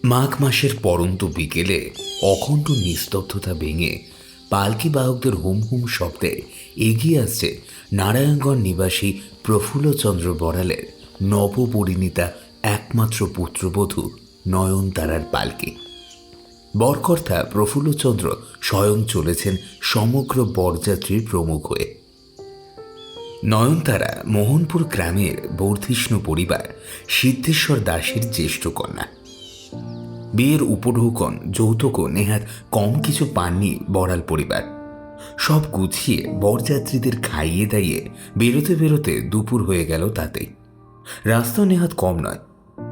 মাঘ মাসের পরন্ত বিকেলে অখণ্ড নিস্তব্ধতা ভেঙে পালকি বাহকদের হুম হুম শব্দে এগিয়ে আসছে নারায়ণগঞ্জ নিবাসী প্রফুল্লচন্দ্র বড়ালের নবপরিণীতা একমাত্র পুত্রবধূ নয়নতারার পালকি। বরকর্তা প্রফুল্লচন্দ্র স্বয়ং চলেছেন সমগ্র বরযাত্রীর প্রমুখ হয়ে। নয়নতারা মোহনপুর গ্রামের বর্ধিষ্ণু পরিবার সিদ্ধেশ্বর দাসের জ্যেষ্ঠ কন্যা। বিয়ের উপঢৌকন যৌতুকও নেহাত কম কিছু পাননি বড়াল পরিবার। সব গুছিয়ে বরযাত্রীদের খাইয়ে দাইয়ে বেরোতে বেরোতে দুপুর হয়ে গেল তাতেই। রাস্তাও নেহাত কম নয়,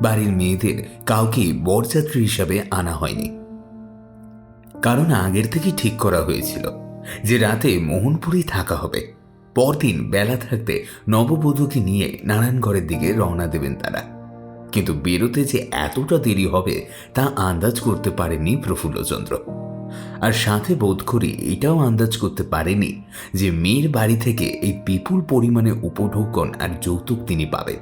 বাড়ির মেয়েদের কাউকেই বরযাত্রী হিসাবে আনা হয়নি। কারণ আগের থেকেই ঠিক করা হয়েছিল যে রাতে মোহনপুরেই থাকা হবে। পরদিন বেলা থাকতে নববধূকে নিয়ে নারায়ণগড়ের দিকে রওনা দেবেন তারা। কিন্তু বেরোতে যে এতটা দেরি হবে তা আন্দাজ করতে পারেনি প্রফুল্লচন্দ্র। আর সাথে বোধ করি এটাও আন্দাজ করতে পারেনি যে মেয়ের বাড়ি থেকে এই বিপুল পরিমাণে উপঢৌকন আর যৌতুক তিনি পাবেন।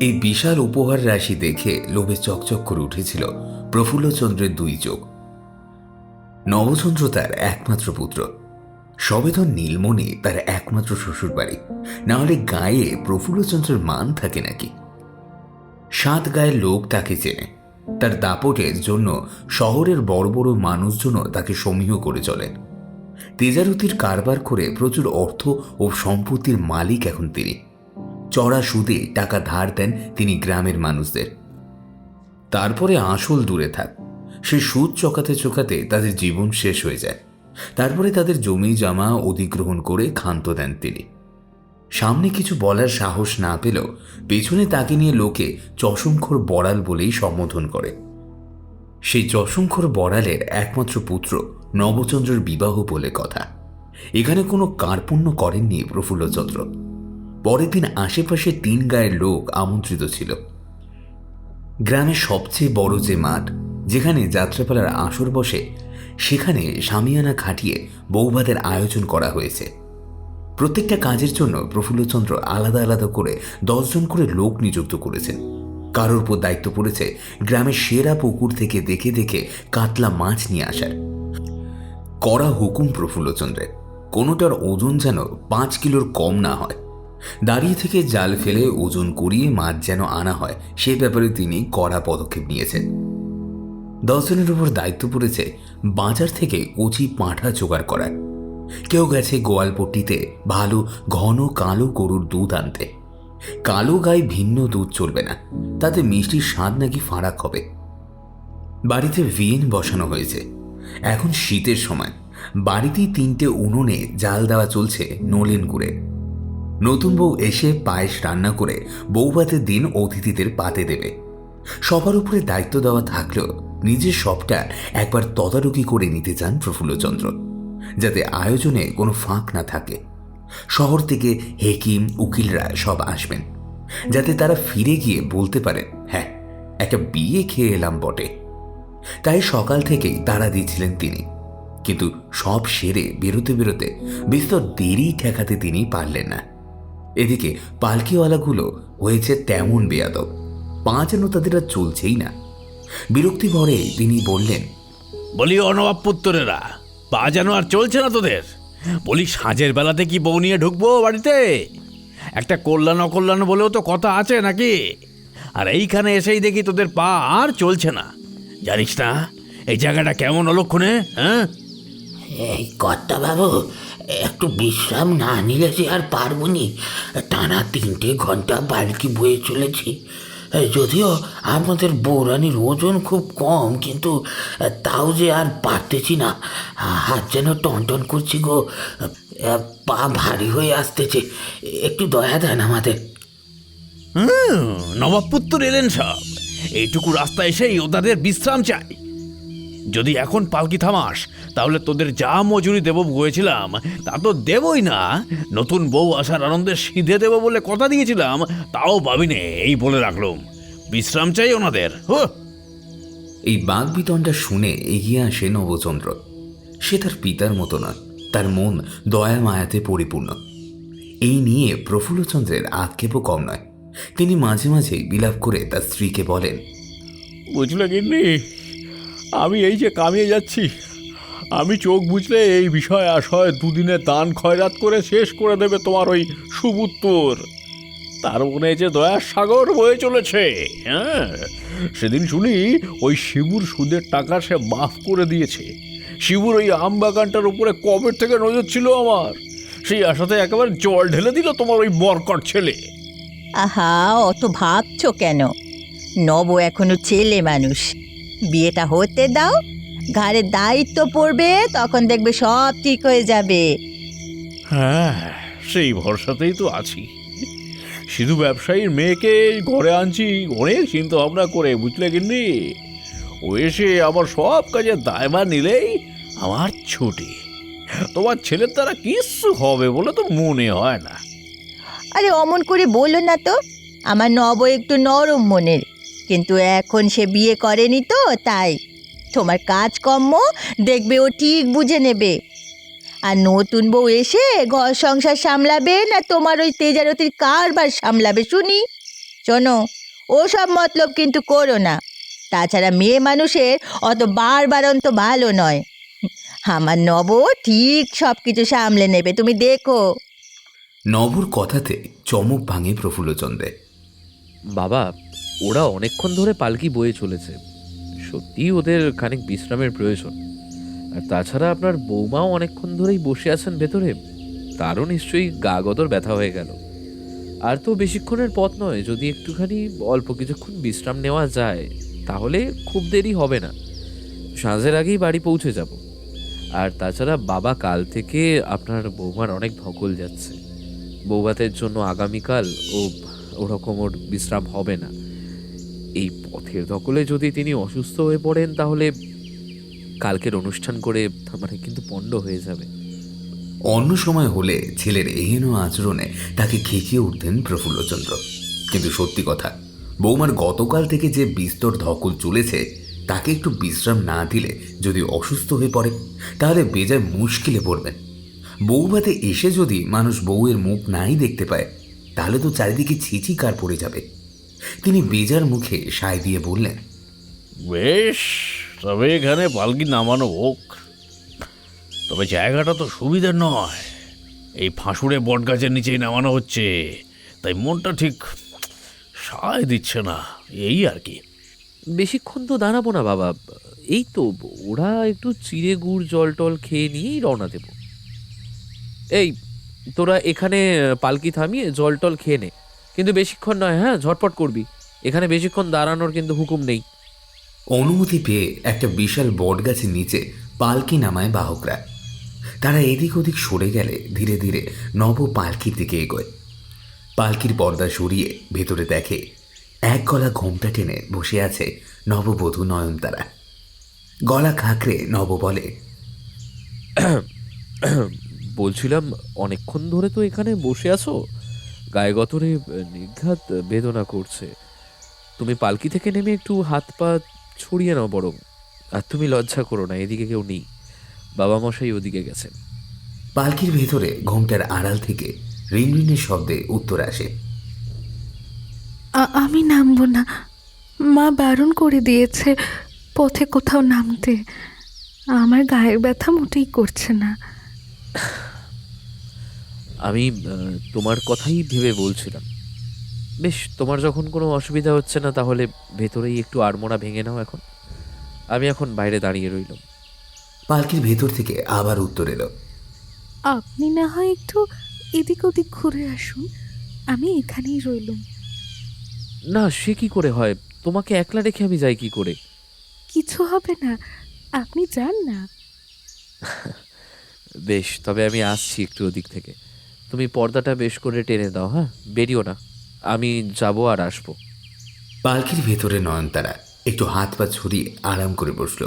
এই বিশাল উপহার রাশি দেখে লোভে চকচক করে উঠেছিল প্রফুল্লচন্দ্রের দুই চোখ। নবচন্দ্র তার একমাত্র পুত্র, সবেধন নীলমণি তার একমাত্র শ্বশুর বাড়ি, না হলে গায়ে প্রফুল্লচন্দ্রের মান থাকে নাকি? 7 গায়ের লোক তাকে চেনে। তার দাপটের জন্য শহরের বড় বড় মানুষজনও তাকে সমীহ করে চলেন। তেজারতির কারবার করে প্রচুর অর্থ ও সম্পত্তির মালিক এখন তিনি। চড়া সুদে টাকা ধার দেন তিনি গ্রামের মানুষদের। তারপরে আসল দূরে থাক, সে সুদ চকাতে চকাতে তাদের জীবন শেষ হয়ে যায়। তারপরে তাদের জমি জমা অধিগ্রহণ করে ক্ষান্ত দেন তিনি। সামনে কিছু বলার সাহস না পেলেও পেছনে তাকে নিয়ে লোকে চশমখোর বড়াল বলেই সম্বোধন করে। সেই চশমখোর বড়ালের একমাত্র পুত্র নবচন্দ্রের বিবাহ বলে কথা। এখানে কোনো কার্পণ্য করেননি প্রফুল্লচন্দ্র। পরের দিন আশেপাশে 3 গায়ের লোক আমন্ত্রিত ছিল। গ্রামের সবচেয়ে বড় যে মাঠ, যেখানে যাত্রাপালার আসর বসে, সেখানে শামিয়ানা খাটিয়ে বৌভাতের আয়োজন করা হয়েছে। প্রত্যেকটা কাজের জন্য প্রফুল্লচন্দ্র আলাদা আলাদা করে 10 জন করে লোক নিযুক্ত করেছেন। কারোর উপর দায়িত্ব পড়েছে গ্রামের সেরা পুকুর থেকে দেখে দেখে কাতলা মাছ নিয়ে আসার। কড়া হুকুম প্রফুল্লচন্দ্রের, কোনোটার ওজন যেন 5 কিলোর কম না হয়। দাঁড়িয়ে থেকে জাল ফেলে ওজন করিয়ে মাছ যেন আনা হয়, সে ব্যাপারে তিনি কড়া পদক্ষেপ নিয়েছেন। 10 জনের উপর দায়িত্ব পড়েছে বাজার থেকে কচি পাঁঠা জোগাড় করার। কেউ গেছে গোয়ালপট্টিতে ভালো ঘন কালো গরুর দুধ আনতে। কালো গায়ে ভিন্ন দুধ চলবে না, তাতে মিষ্টির স্বাদ নাকি ফারাক হবে। বাড়িতে ভিন বসানো হয়েছে। এখন শীতের সময় বাড়িতেই 3টে উনুনে জাল দেওয়া চলছে নলেন গুড়ে। নতুন বউ এসে পায়েস রান্না করে বৌভাতের দিন অতিথিদের পাতে দেবে। সবার উপরে দায়িত্ব দেওয়া থাকলেও নিজের সবটা একবার তদারকি করে নিতে চান প্রফুল্লচন্দ্র, যাতে আয়োজনে কোনো ফাঁক না থাকে। শহর থেকে হেকিম উকিলরা সব আসবেন, যাতে তারা ফিরে গিয়ে বলতে পারেন, হ্যাঁ, একটা বিয়ে খেয়ে এলাম বটে। তাই সকাল থেকেই তাড়া দিয়েছিলেন তিনি। কিন্তু সব সেরে বেরোতে বেরোতে বিস্তর দেরি ঠেকাতে তিনি পারলেন না। এদিকে পালকিওয়ালাগুলো হয়েছে তেমন বেয়াদব, যেন তাদের আর চলছেই না। বিরক্তি ভরে তিনি বললেন, বলি অনবাব পুত্তরেরা, পা যেন আর চলছে না তোদের। বলি সাঁঝের বেলাতে কি বউ নিয়ে ঢুকবো বাড়িতে? একটা কল্যাণ অকল্যাণ বলেও তো কথা আছে নাকি? আর এইখানে এসেই দেখি তোদের পা আর চলছে না। জানিস না এই জায়গাটা কেমন অলক্ষণে? হ্যাঁ, এই কর্তা বাবু, একটু বিশ্রাম না নিলে যে আর পারবো নি। টানা 3টে ঘন্টা বালকি বয়ে চলেছি। যদিও আমাদের বৌরানির ওজন খুব কম, কিন্তু তাও যে আর পারতেছি না। হাত যেন টনটন করছি গো, পা ভারী হয়ে আসতেছে। একটু দয়া দেন আমাদের। নবাব পুত্তর এলেন সব। এইটুকু রাস্তা এসেই ওদের বিশ্রাম চাই। যদি এখন পালকি থামাস তাহলে তোদের যা মজুরি দেব বলেছিলাম তা তো দেবই না। নতুন বউ আসার আনন্দে সিধে দেব বলে কথা দিয়েছিলাম, তাও ভাবিনে, এই বলে রাখলাম। বিশ্রাম চাই ওনাদের। এই বাগবিতণ্ডা শুনে এগিয়ে আসে নবচন্দ্র। সে তার পিতার মতো নয়, তার মন দয়া মায়াতে পরিপূর্ণ। এই নিয়ে প্রফুল্লচন্দ্রের আক্ষেপও কম নয়। তিনি মাঝে মাঝে বিলাপ করে তার স্ত্রীকে বলেন, বুঝলে গিন্নি, আমি এই যে কামিয়ে যাচ্ছি, আমি চোখ বুঝলে এই বিষয় আশয় দুদিনে দান খয়রাত করে শেষ করে দেবে তোমার ওই সুবুত্তর। তার মনে যে দয়ার সাগর বয়ে চলেছে। হ্যাঁ, সেদিন শুনি ওই শিবুর সুদের টাকা সে মাফ করে দিয়েছে। শিবুর ওই আম বাগানটার উপরে কবে থেকে নজর ছিল আমার, সেই আশাতে একেবারে জল ঢেলে দিল তোমার ওই বরকট ছেলে। আহা, অত ভাবছো কেন? নব এখনো ছেলে মানুষ, বিয়েটা হতে দাও, ঘাড়ে দায়িত্ব পড়বে, তখন দেখবে সব ঠিক হয়ে যাবে। হ্যাঁ, সেই ভরসাতেই তো আছি। শুধু ব্যবসায়ীর মেয়েকে ঘরে আনছি অনেক চিন্তা ভাবনা করে, বুঝলে গিন্নি। ও এসে আবার সব কাজে দায়ভার নিলেই আমার ছুটি। তোমার ছেলের দ্বারা কিচ্ছু হবে বলে তো মনে হয় না। আরে অমন করে বলো না তো, আমার নব একটু নরম মনের, কিন্তু এখন সে বিয়ে করেনি তো, তাই তোমার কাজকর্ম দেখবে ও ঠিক বুঝে নেবে। আর নতুন বউ এসে ঘর সংসার সামলাবে না তোমার ওই তেজারতির কারবার সামলাবে শুনি? শোনো, ও সব মতলব কিন্তু করো না। তাছাড়া মেয়ে মানুষের অত বারবারন্ত ভালো নয়। আমার নব ঠিক সব কিছু সামলে নেবে, তুমি দেখো। নবর কথাতে চমক ভাঙে প্রফুল্লচন্দ্রের। বাবা, ওরা অনেকক্ষণ ধরে পালকি বয়ে চলেছে, সত্যি ওদের খানিক বিশ্রামের প্রয়োজন। আর তাছাড়া আপনার বৌমাও অনেকক্ষণ ধরেই বসে আছেন ভেতরে, তারও নিশ্চয়ই গা গদর ব্যথা হয়ে গেল। আর তো বেশিক্ষণের পথ নয়, যদি একটুখানি অল্প কিছুক্ষণ বিশ্রাম নেওয়া যায় তাহলে খুব দেরি হবে না, সাঁঝের আগেই বাড়ি পৌঁছে যাব। আর তাছাড়া বাবা, কাল থেকে আপনার বৌমার অনেক ধকল যাচ্ছে, বৌভাতের জন্য আগামীকাল ওরকম ওর বিশ্রাম হবে না। এই পথের ধকলে যদি তিনি অসুস্থ হয়ে পড়েন তাহলে কালকের অনুষ্ঠান করে মানে কিন্তু পণ্ড হয়ে যাবে। অন্য সময় হলে ছেলের এহেন আচরণে তাকে খেকিয়ে উঠতেন প্রফুল্লচন্দ্র, কিন্তু সত্যি কথা, বৌমার গতকাল থেকে যে বিস্তর ধকল চলেছে, তাকে একটু বিশ্রাম না দিলে যদি অসুস্থ হয়ে পড়ে তাহলে বেজায় মুশকিলে পড়বেন। বউভাতে এসে যদি মানুষ বউয়ের মুখ নাই দেখতে পায় তাহলে তো চারিদিকে ছিচিকার পড়ে যাবে। তিনি বেজার মুখে সায় দিয়ে বললেন, বেশ, তবে এখানে পালকি নামানো হোক। তবে জায়গাটা তো সুবিধার নয়, এই ফাঁসুড়ে বটগাছের নিচেই নামানো হচ্ছে, তাই মনটা ঠিক সায় দিচ্ছে না, এই আর কি। বেশিক্ষণ তো দাঁড়াবো না বাবা, এই তো ওরা একটু চিড়ে গুড় জল টল খেয়ে নিয়েই রওনা দেব। এই তোরা এখানে পালকি থামিয়ে জল টল খেয়ে নে, কিন্তু বেশিক্ষণ নয়, হ্যাঁ, ঝটপট করবি, এখানে বেশিক্ষণ দাঁড়ানোর কিন্তু হুকুম নেই। অনুমতি পেয়ে একটা বিশাল বটগাছের নিচে পালকি নামায় বাহকরা। তারা এদিক ওদিক সরে গেলে ধীরে ধীরে নব পালকির দিকে এগোয়। পালকির পর্দা সরিয়ে ভেতরে দেখে এক গলা ঘোমটা টেনে বসে আছে নববধূ নয়নতারা। গলা খাঁকড়ে নব বলে, বলছিলাম, অনেকক্ষণ ধরে তো এখানে বসে আছো, গায়ে গতরে নিঘাত বেদনা করছে। তুমি পালকি থেকে নেমে একটু হাত পা ছড়িয়ে নাও বরং। আর তুমি লজ্জা করো না, এদিকে কেউ নেই, বাবা মশাই ওদিকে গেছেন। পালকির ভেতরে ঘোমটার আড়াল থেকে রিনরিনের শব্দে উত্তর আসে, আমি নামবো না, মা বারণ করে দিয়েছে পথে কোথাও নামতে। আমার গায়ের ব্যথা মোটেই করছে না। আমি তোমার কথাই ভেবে বলছিলাম। বেশ, তোমার যখন কোনো অসুবিধা হচ্ছে না তাহলে ভেতরেই একটু আড়মোড়া ভেঙে নাও এখন। আমি এখন বাইরে দাঁড়িয়ে রইলাম। পালকির ভেতর থেকে আবার উত্তর এলো, আপনি না হয় একটু এদিক ওদিক ঘুরে আসুন, আমি এখানেই রইলুম। না, সে কি করে হয়, তোমাকে একলা রেখে আমি যাই কি করে? কিছু হবে না, আপনি যান না। বেশ, তবে আমি আসছি একটু ওদিক থেকে। তুমি পর্দাটা বেশ করে টেনে দাও, হ্যাঁ, বেরিও না, আমি যাব আর আসবো। পালকির ভেতরে নয়নতারা একটু হাত পা ছড়িয়ে আরাম করে বসল।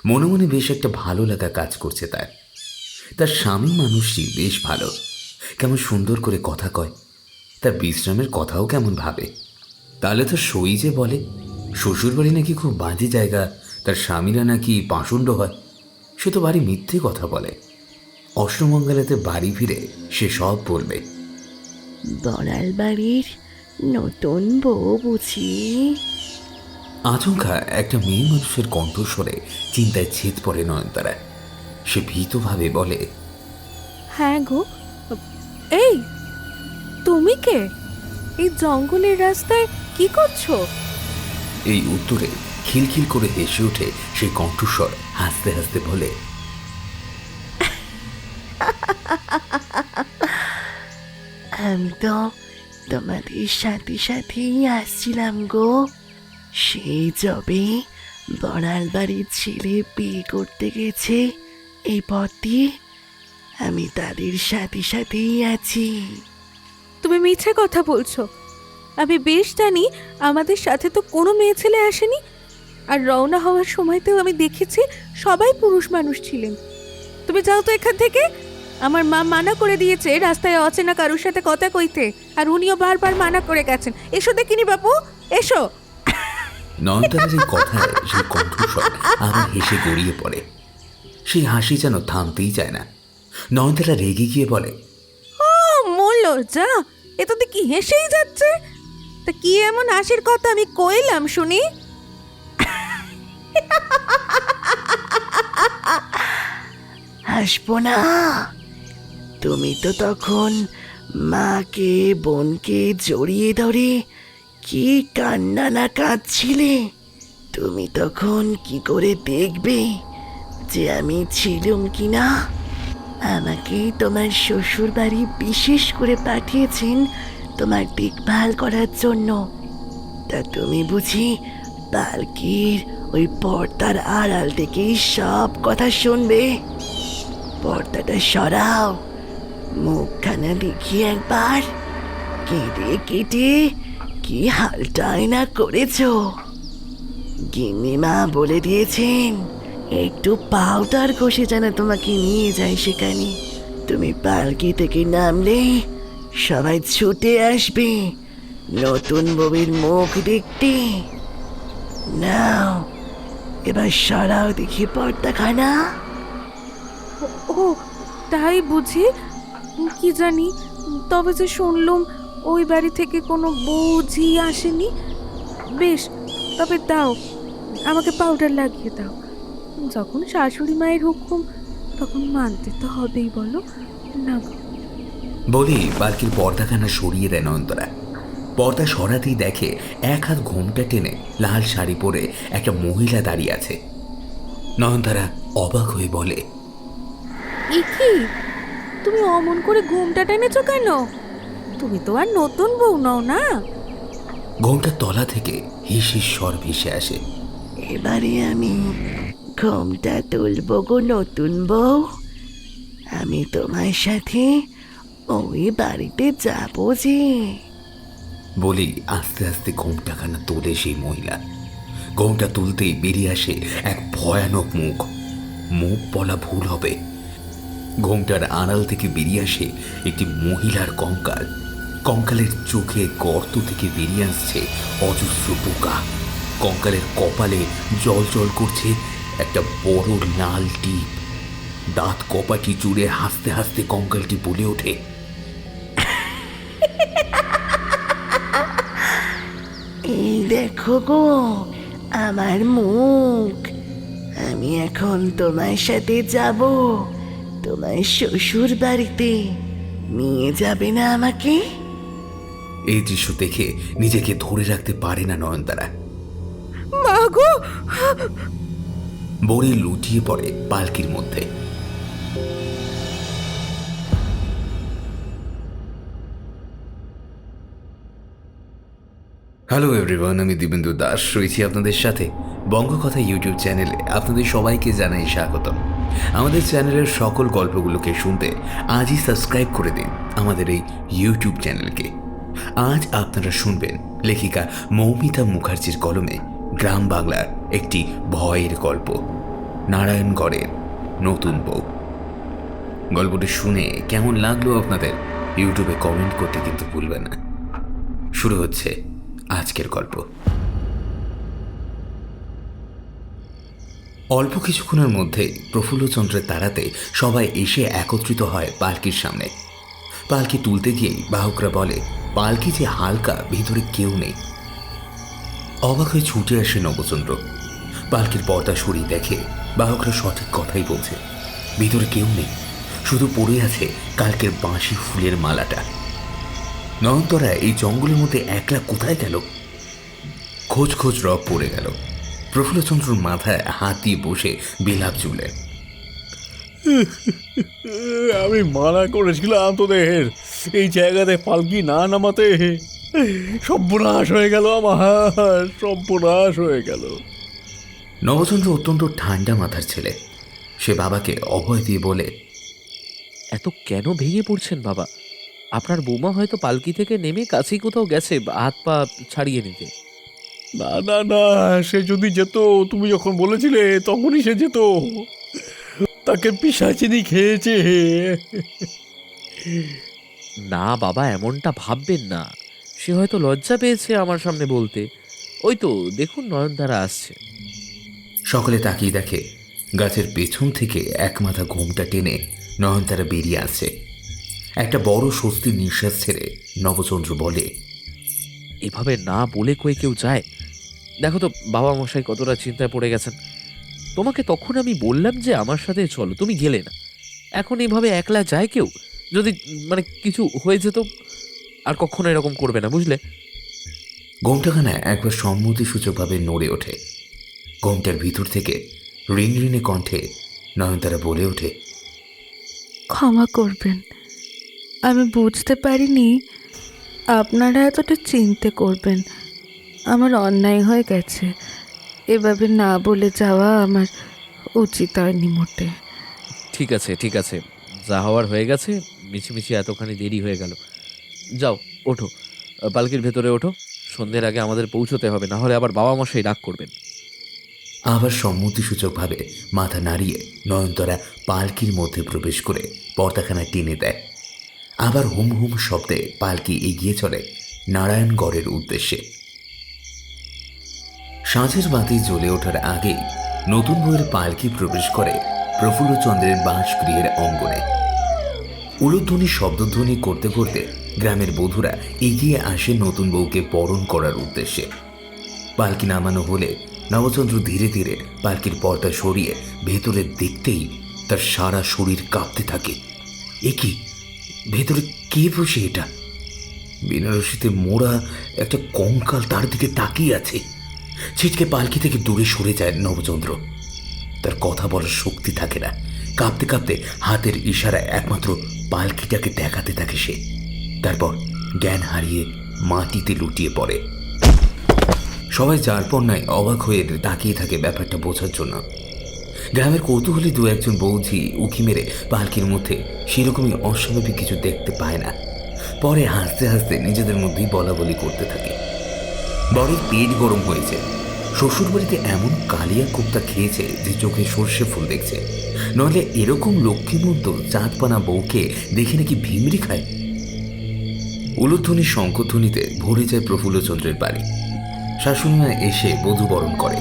মনে মনে বেশ একটা ভালো লাগা কাজ করছে তার। তার স্বামী মানুষটি বেশ ভালো, কেমন সুন্দর করে কথা কয়, তার বিশ্রামের কথাও কেমন ভাবে। তাহলে তো সই যে বলে শ্বশুরবাড়ি নাকি খুব বাজে জায়গা, তার স্বামীরা নাকি পাষণ্ড হয়, সে তো বাড়ি মিথ্যে কথা বলে। অষ্টমঙ্গলাতে বাড়ি ফিরে সে সব বলবে। বড়াল বাড়ির নতুন বউ বুঝি? আচমকা একটা মেয়ে মানুষের কণ্ঠস্বরে চিন্তায় ছেদ পড়ে নয়নতারা। সে ভীতভাবে বলে, হ্যাঁ গো, এই তুমি কে? এই জঙ্গলের রাস্তায় কি করছো? এই উত্তরে খিলখিল করে হেসে ওঠে সেই কণ্ঠস্বর হাসতে হাসতে বলে, আমি তো তোমাদের সাথে সাথেই আসছিলাম গো। সেই যবে বড়াল বাড়ির ছেলে বিয়ে করতে গেছে এই পথ দিয়ে, আমি তাদের সাথে সাথেই আছি। তুমি মিছে কথা বলছো। আমি বেশ জানি আমাদের সাথে তো কোনো মেয়ে ছেলে আসেনি, আর রওনা হওয়ার সময়তেও আমি দেখেছি সবাই পুরুষ মানুষ ছিলেন। তুমি যাও তো এখান থেকে। আমার মা মানা করে দিয়েছে রাস্তায় অচেনা কারোর সাথে কথা কইতে, আর উনিও বারবার মানা করে গেছেন। এসো দেখিনি বাপু, এসো। নয়নতারার এই কথায় সেই কণ্ঠস্বর আবার হেসে গড়িয়ে পড়ে। সেই হাসি যেন থামতেই চায় না। নয়নতারা রেগে গিয়ে বলে, ও মোল্লো যা, এ তো দেখি হেসেই যাচ্ছে। তা কি এমন হাসির কথা আমি কইলাম শুনি? হাসবো না? তুমি তো তখন মাকে বোনকে জড়িয়ে ধরে কি কান্না না কাঁদছিলে। তুমি তখন কি করে দেখবে যে আমি ছিলুম কি না? আমাকে তোমার শ্বশুর বাড়ি বিশেষ করে পাঠিয়েছেন তোমার দেখভাল করার জন্য। তা তুমি বুঝি পালকির ওই পর্দার আড়াল থেকেই সব কথা শুনবে? পর্দাটা সরাও, মুখখানা দেখি একবার। কেটে কেটে কি হালটাই না করেছ। গিন্নিমা বলে দিয়েছেন একটু পাউডার ঘষে যেন তোমাকে নিয়ে যায় সেখানে। তুমি পালকি থেকে নামলে সবাই ছুটে আসবে নতুন বউয়ের মুখ দেখতে। নাও এবার সরাও দেখি পর্দাখানা। ও তাই বুঝি? কি জানি, তবে যে শুনলুম ওই বাড়ি থেকে কোনো বউঝি আসেনি। বেশ, তবে দাও, আমাকে পাউডার লাগিয়ে দাও। যখন শাশুড়ি মায়ের হুকুম, তখন মানতে তো হবেই, বলো না গো? বলেই বালকির পর্দাখানা সরিয়ে দেয় নয়নতারা। পর্দা সরাতেই দেখে এক হাত ঘোমটা টেনে লাল শাড়ি পরে একটা মহিলা দাঁড়িয়ে আছে। নয়নতারা অবাক হয়ে বলে, এ কি, তুমি অমন করে ঘুমটা টেনেছো কেন? তুমি তো আর নতুন বউ নও না। ঘোমটার তলা থেকে হিস হিস স্বর ভেসে আসে। এবারে আমি ঘোমটা তুলব গো নতুন বউ। আমি তোমার সাথে ওই বাড়িতে যাবো যে। বলেই আস্তে আস্তে ঘোমটাখানা তোলে সেই মহিলা। ঘোমটা তুলতেই বেরিয়ে আসে এক ভয়ানক মুখ। মুখ বলা ভুল হবে, ঘোমটার আড়াল থেকে বেরিয়ে আসে একটি মহিলার কঙ্কাল। কঙ্কালের চোখে গর্ত থেকে বেরিয়ে আসছে অজস্র পোকা। কঙ্কালের কপালে জল জল করছে একটা বড় লাল টিপ। দাঁত কপাটি জুড়ে হাসতে হাসতে কঙ্কালটি বলে ওঠে, এই দেখো গো আমার মুখ। আমি এখন তোমার সাথে যাব তোমার শ্বশুর বাড়িতে। নিয়ে যাবে না আমাকে? এই দৃশ্য দেখে নিজেকে ধরে রাখতে পারে না নয়নতারা। মা গো! বড়ি লুটিয়ে পড়ে পালকির মধ্যে। হ্যালো এভরিওয়ান, আমি দিবেন্দু দাস রয়েছি আপনাদের সাথে বঙ্গকথা ইউটিউব চ্যানেলে। আপনাদের সবাইকে জানাই স্বাগতম। আমাদের চ্যানেলের সকল গল্পগুলোকে শুনতে আজই সাবস্ক্রাইব করে দিন আমাদের এই ইউটিউব চ্যানেলকে। আজ আপনারা শুনবেন লেখিকা মৌমিতা মুখার্জির কলমে গ্রাম বাংলার একটি ভয়ের গল্প, নারায়ণগড়ের নতুন বউ। গল্পটি শুনে কেমন লাগলো আপনাদের ইউটিউবে কমেন্ট করতে কিন্তু ভুলবেন না। শুরু হচ্ছে আজকের গল্প। অল্প কিছুক্ষণের মধ্যে প্রফুল্লচন্দ্রের তাড়াতে সবাই এসে একত্রিত হয় পালকির সামনে। পালকি তুলতে গিয়েই বাহকরা বলে, পালকি যে হালকা, ভিতরে কেউ নেই। অবাক হয়ে ছুটে আসে নবচন্দ্র। পালকির পর্দা সরিয়ে দেখে বাহকরা সঠিক কথাই বলছে, ভিতরে কেউ নেই, শুধু পড়ে আছে কালকের বাঁশি ফুলের মালাটা। নয়নতারা এই জঙ্গলের মধ্যে একলা কোথায় গেল? খোঁজ খোঁজ রব পড়ে গেল। প্রফুল্লচন্দ্রর মাথায় হাত দিয়ে বসে বিলাপ চুলে। আমি মানা করেছিলাম তোদের এই জায়গাতে পালকি না নামাতে। সর্বনাশ হয়ে গেল আমার, সর্বনাশ হয়ে গেল। নবচন্দ্র অত্যন্ত ঠান্ডা মাথার ছেলে। সে বাবাকে অভয় দিয়ে বলে, এত কেন ভেঙে পড়ছেন বাবা? আপনার বৌমা হয়তো পালকি থেকে নেমে কাছেই কোথাও গেছে হাত পা ছাড়িয়ে নিতে। না না না, সে যদি যেত, তুমি যখন বলেছিলে তখনই সে যেত। তাকে পিশাচিনি খেয়েছে। না বাবা, এমনটা ভাববেন না। সে হয়তো লজ্জা পেয়েছে আমার সামনে বলতে। ওই তো দেখুন নয়নতারা আসছে। সকলে তাকিয়ে দেখে গাছের পেছন থেকে এক মাথা ঘোমটা টেনে নয়নতারা বেরিয়ে আসছে। একটা বড় স্বস্তির নিঃশ্বাস ছেড়ে নবচন্দ্র বলে, এভাবে না বলে কয়ে কেউ যায়? দেখো তো বাবা মশাই কতটা চিন্তায় পড়ে গেছেন। তোমাকে তখন আমি বললাম যে আমার সাথে চলো, তুমি গেলে না। এখন এভাবে একলা যায় কেউ? যদি মানে কিছু হয়ে যেত, আর কখনো এরকম করবে না, বুঝলে? ঘোমটাখানা একবার সম্মতিসূচকভাবে নড়ে ওঠে। ঘোমটার ভিতর থেকে রিনরিনে কণ্ঠে নয়নতারা বলে ওঠে, ক্ষমা করবেন, আমি বুঝতে পারিনি আপনারা এতটা চিন্তা করবেন। আমার অন্যায় হয়ে গেছে, এভাবে না বলে যাওয়া আমার উচিত হয়নি মোটে। ঠিক আছে ঠিক আছে, যা হওয়ার হয়ে গেছে। মিছিমিছি এতখানি দেরি হয়ে গেল। যাও ওঠো, পালকির ভেতরে ওঠো। সন্ধ্যের আগে আমাদের পৌঁছতে হবে, না হলে আবার বাবা মশাই রাগ করবেন। আবার সম্মতিসূচকভাবে মাথা নাড়িয়ে নয়নতারা পালকির মধ্যে প্রবেশ করে পর্দাখানা টেনে দেয়। আবার হুম হুম শব্দে পালকি এগিয়ে চলে নারায়ণগড়ের উদ্দেশ্যে। সাঁঝের বাতি জ্বলে ওঠার আগেই নতুন বউয়ের পালকি প্রবেশ করে প্রফুল্লচন্দ্রের বাঁশগৃহের অঙ্গনে। উলুধ্বনি শব্দধ্বনি করতে করতে গ্রামের বধূরা এগিয়ে আসে নতুন বউকে বরণ করার উদ্দেশ্যে। পালকি নামানো হলে নবচন্দ্র ধীরে ধীরে পালকির পর্দা সরিয়ে ভেতরে দেখতেই তার সারা শরীর কাঁপতে থাকে। এ কি, ভেতরে কে বসে? এটা বেনারসিতে মোড়া একটা কঙ্কাল তার দিকে তাকিয়ে আছে। ছিটকে পালকি থেকে দূরে সরে যায় নবচন্দ্র। তার কথা বলার শক্তি থাকে না। কাঁপতে কাঁপতে হাতের ইশারায় একমাত্র পালকিটাকে দেখাতে থাকে সে। তারপর জ্ঞান হারিয়ে মাটিতে লুটিয়ে পড়ে। সবাই যার পর নাই অবাক হয়ে তাকিয়ে থাকে ব্যাপারটা বোঝার জন্য। গ্রামের কৌতূহলী দু একজন বৌঝি উকি মেরে পালকির মধ্যে সেরকমই অস্বাভাবিক কিছু দেখতে পায় না। পরে হাসতে হাসতে নিজেদের মধ্যেই বলা বলি করতে থাকে। বড়ই পেট গরম হয়েছে। শ্বশুরবাড়িতে এমন কালিয়া কোপ্তা খেয়েছে যে চোখে সর্ষে ফুল দেখছে। নইলে এরকম লক্ষ্মীমন্ত চাঁদপানা বউকে দেখে নাকি ভিমরি খায়। উলুধ্বনির শঙ্খধ্বনিতে ভরে যায় প্রফুল্লচন্দ্রের বাড়ি। শাশুড়িমা এসে বধূ বরণ করে।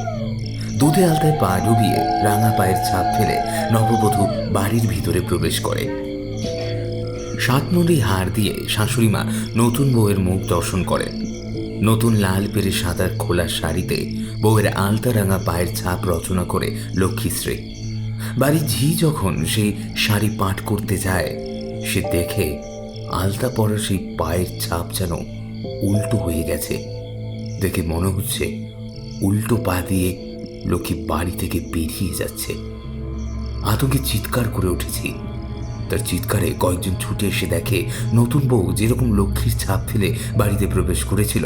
দুধে আলতায় পা ডুবিয়ে রাঙা পায়ের ছাপ ফেলে নববধূ বাড়ির ভিতরে প্রবেশ করে। সাতনড়ি হার দিয়ে শাশুড়িমা নতুন বউয়ের মুখ দর্শন করেন। নতুন লাল পেরে সাদার খোলা শাড়িতে বউয়ের আলতা রাঙা পায়ের ছাপ রচনা করে লক্ষ্মীশ্রী। বাড়ির ঝি যখন সেই শাড়ি পাঠ করতে যায়, সে দেখে আলতা পরা সেই পায়ের ছাপ যেন উল্টো হয়ে গেছে। দেখে মনে হচ্ছে উল্টো পা দিয়ে লক্ষ্মী বাড়ি থেকে বেরিয়ে যাচ্ছে। আতঙ্কে চিৎকার করে উঠেছি। তার চিৎকারে কয়েকজন ছুটে এসে দেখে নতুন বউ যেরকম লক্ষ্মীর ছাপ ফেলে বাড়িতে প্রবেশ করেছিল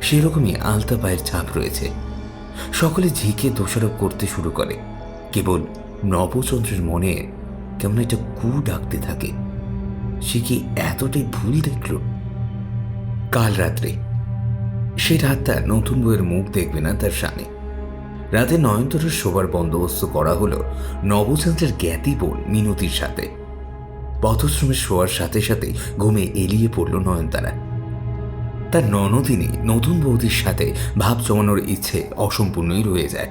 সেরকমই আলতা পায়ের ছাপ রয়েছে। সকলে ঝিকে দোষারোপ করতে শুরু করে। কেবল নবচন্দ্রের মনে কেমন একটা কু ডাকতে থাকে। সে কি এতটাই ভুল দেখল? কাল রাত্রে, সে রাতটা নতুন বউয়ের মুখ দেখবে না তার স্বামী। রাতে নয়নতারার শোবার বন্দোবস্ত করা হলো নবচন্দ্রের জ্ঞাতি বোন মিনতির সাথে। পথশ্রমে শোয়ার সাথে সাথে ঘুমে এলিয়ে পড়ল নয়নতারা। তার ননদিনী নতুন বৌদির সাথে ভাব জমানোর ইচ্ছে অসম্পূর্ণই রয়ে যায়।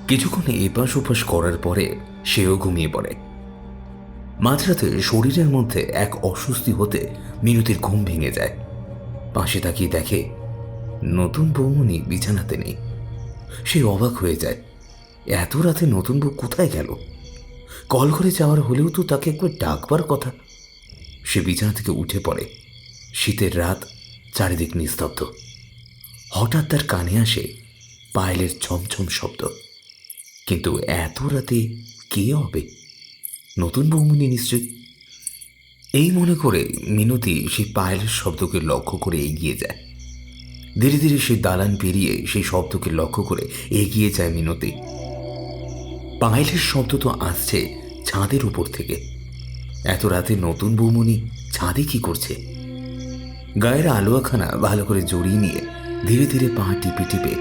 কিছুক্ষণ এপাশ ওপাশ করার পরে সেও ঘুমিয়ে পড়ে। মাঝরাতে শরীরের মধ্যে এক অস্বস্তি হতে মিনতির ঘুম ভেঙে যায়। পাশে তাকিয়ে দেখে নতুন বৌমনি বিছানাতে নেই। সে অবাক হয়ে যায়, এত রাতে নতুন বউ কোথায় গেল? কল করে যাওয়ার হলেও তো তাকে একবার ডাকবার কথা। সে বিছানা থেকে উঠে পড়ে। শীতের রাত, চারিদিক নিস্তব্ধ। হঠাৎ তার কানে আসে পায়েলের ছমছম শব্দ। কিন্তু এত রাতে কে হবে? নতুন বৌমনি নিশ্চয়ই। এই মনে করে মিনতি সেই পায়েলের শব্দকে লক্ষ্য করে এগিয়ে যায়। ধীরে ধীরে সেই দালান পেরিয়ে সেই শব্দকে লক্ষ্য করে এগিয়ে যায় মিনতি। পায়েলের শব্দ তো আসছে ছাদের উপর থেকে। এত রাতে নতুন বৌমনি ছাদে কি করছে? গায়ের আলোয়াখানা ভালো করে জড়িয়ে নিয়ে ধীরে ধীরে পা টিপে টিপে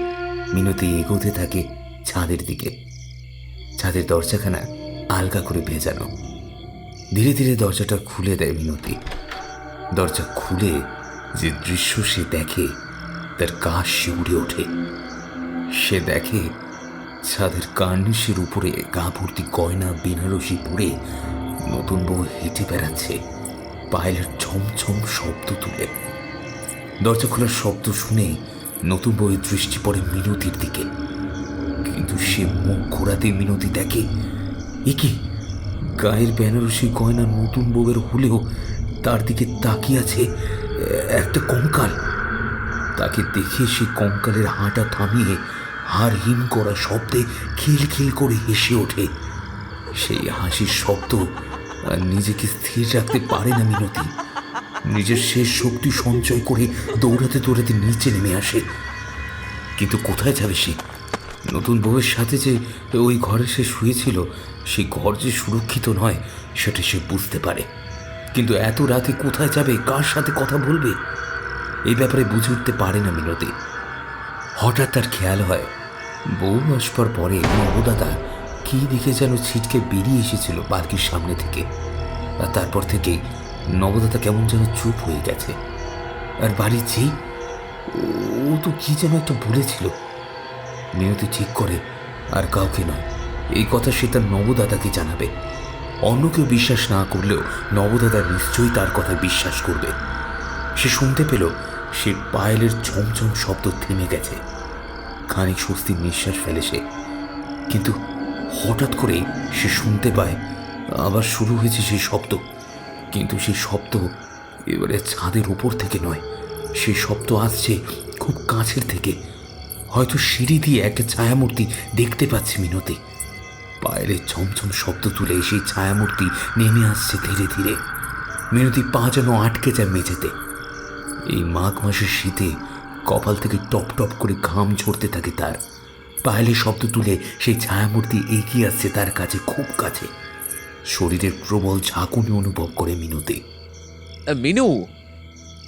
মিনতি এগোতে থাকে ছাদের দিকে। ছাদের দরজাখানা আলগা করে ভেজানো। ধীরে ধীরে দরজাটা খুলে দেয় মিনতি। দরজা খুলে যে দৃশ্য সে দেখে, তার গা শিউরে ওঠে। সে দেখে ছাদের কার্নিশের উপরে গা ভর্তি গয়না বেনারসি পরে নতুন বউ হেঁটে বেড়াচ্ছে, পায়েলের ছমছম শব্দ তুলে। দরজা খোলার শব্দ শুনে নতুন বউয়ের দৃষ্টি পড়ে মিনতির দিকে। কিন্তু সে মুখ ঘোরাতে মিনতি দেখে, এ কি, গায়ের বেনারসি গয়না নতুন বউয়ের হলেও তার দিকে তাকিয়ে আছে একটা কঙ্কাল। তাকে দেখে সে কঙ্কালের হাঁটা থামিয়ে হাড় হিম করা শব্দে খিলখিল করে হেসে ওঠে। সেই হাসির শব্দ আর নিজেকে স্থির রাখতে পারে না মিনতি। নিজের শেষ শক্তি সঞ্চয় করে দৌড়াতে দৌড়াতে নিচে নেমে আসে। কিন্তু কোথায় যাবে সে? নতুন বউয়ের সাথে যে ওই ঘরে সে শুয়েছিল, সেই ঘর যে সুরক্ষিত নয় সেটা সে বুঝতে পারে। কিন্তু এত রাতে কোথায় যাবে, কার সাথে কথা বলবে, এই ব্যাপারে বুঝে উঠতে পারে না মিনতি। হঠাৎ তার খেয়াল হয় বউ আসবার পরে নবদাদা কি দিকে যেন ছিটকে বেরিয়ে এসেছিল পার্কের সামনে থেকে। আর তারপর থেকেই নবদাদা কেমন যেন চুপ হয়ে গেছে। আর বাড়ির যেই ও তো কি যেন একটা বলেছিল। মিনতি ঠিক করে আর কাউকে নয়, এই কথা সে তার নবদাদাকে জানাবে। অন্য কেউ বিশ্বাস না করলেও নবদাদা নিশ্চয়ই তার কথা বিশ্বাস করবে। সে শুনতে পেল সে পায়েলের ঝমঝম শব্দ থেমে গেছে। খানিক স্বস্তির নিঃশ্বাস ফেলে সে। কিন্তু হঠাৎ করে সে শুনতে পায় আবার শুরু হয়েছে সেই শব্দ। কিন্তু সেই শব্দ এবারে ছাদের উপর থেকে নয়, সেই শব্দ আসছে খুব কাছের থেকে। হয়তো সিঁড়ি দিয়ে একটা ছায়ামূর্তি দেখতে পাচ্ছে মিনতি। পায়েলের ঝমঝম শব্দ তুলে সেই ছায়ামূর্তি নেমে আসছে ধীরে ধীরে। মিনতি পা যেন আটকে যায় মেঝেতে। এই মাঘ মাসের শীতে কপাল থেকে টপ টপ করে ঘাম ঝরতে থাকে তার। পায়েলের শব্দ তুলে সেই ছায়ামূর্তি এগিয়ে আসছে তার কাছে, খুব কাছে। শরীরের প্রবল ঝাঁকুনি অনুভব করে মিনতি। মিনু,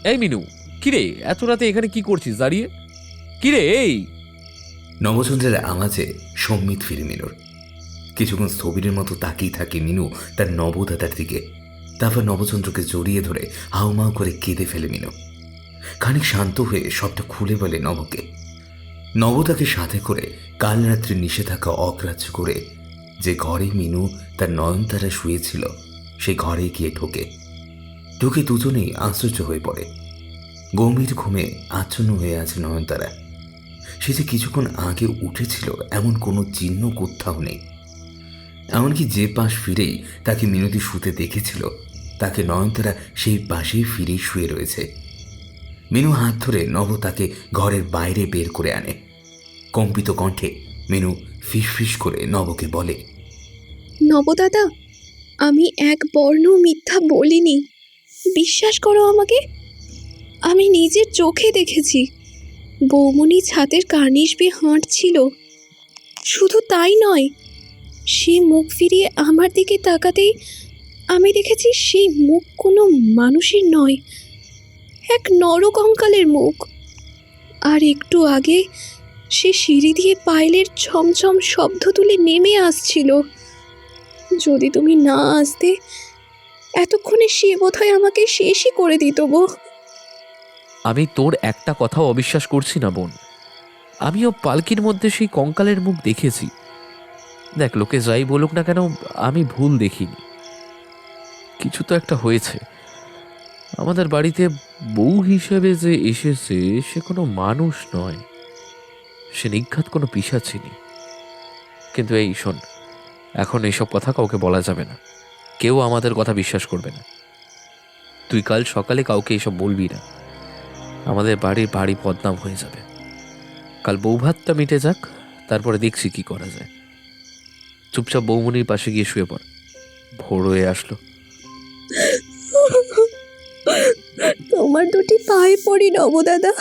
এই মিনু, কিরে এত রাতে এখানে কি করছিস দাঁড়িয়ে? কিরে এই? নবচন্দ্রের আওয়াজে সম্মিত ফিরে মিনুর। কিছুক্ষণ স্থবিরের মতো তাকিয়ে থাকে মিনু তার নবদাদার দিকে। তারপর নবচন্দ্রকে জড়িয়ে ধরে হাউমাউ করে কেঁদে ফেলে মিনু। খানিক শান্ত হয়ে সবটা খুলে বলে নবকে। নব তাকে সাথে করে কাল রাত্রে নিষেধাজ্ঞা অগ্রাহ্য করে যে ঘরে মিনু তার নয়নতারা শুয়েছিল সেই ঘরে গিয়ে ঢুকে দুজনেই আশ্চর্য হয়ে পড়ে। গম্ভীর ঘুমে আচ্ছন্ন হয়ে আছে নয়নতারা। সে যে কিছুক্ষণ আগে উঠেছিল এমন কোনো চিহ্ন কোথাও নেই। এমনকি যে পাশ ফিরেই তাকে মিনতি শুতে দেখেছিল, তাকে নয়নতারা সেই পাশেই ফিরেই শুয়ে রয়েছে। মিনু হাত ধরে নব তাকে ঘরের বাইরে বের করে আনে। কম্পিত কণ্ঠে মিনু ফিসফিস করে নবকে বলে, নবদাদা, আমি এক বর্ণ মিথ্যা বলিনি, বিশ্বাস করো আমাকে। আমি নিজের চোখে দেখেছি বৌমনি ছাদের কার্নিশ বেয়ে হাঁটছিল। শুধু তাই নয়, সে মুখ ফিরিয়ে আমার দিকে তাকাতেই আমি দেখেছি সেই মুখ কোনো মানুষের নয়, এক নরকঙ্কালের মুখ। আর একটু আগে সে সিঁড়ি দিয়ে পায়েলের ছমছম শব্দ তুলে নেমে আসছিল। যদি তুমি না আসতে এতক্ষণে সে বোধহয় আমাকে শেষই করে দিত গো। আমি তোর একটা কথাও অবিশ্বাস করছি না বোন। আমিও পালকির মধ্যে সেই কঙ্কালের মুখ দেখেছি। দেখ, লোকে যাই বলুক না কেন, আমি ভুল দেখিনি। কিছু তো একটা হয়েছে। আমাদের বাড়িতে বউ হিসেবে যে এসেছে সে কোনো মানুষ নয়, সে নিঘাত কোনো পিশাচিনি। কিন্তু এই শোন, এখন এইসব কথা কাউকে বলা যাবে না, কেউ আমাদের কথা বিশ্বাস করবে না। তুই কাল সকালে কাউকে এইসব বলবি না, আমাদের বাড়ির ভারী বদনাম হয়ে যাবে। কাল বৌভাতটা মিটে যাক, তারপরে দেখছি কি করা যায়। চুপচাপ বৌমনির পাশে গিয়ে শুয়ে পড়, ভোর হয়ে আসলো। তোমার দুটি পায়ে পড়ি নবদাদা,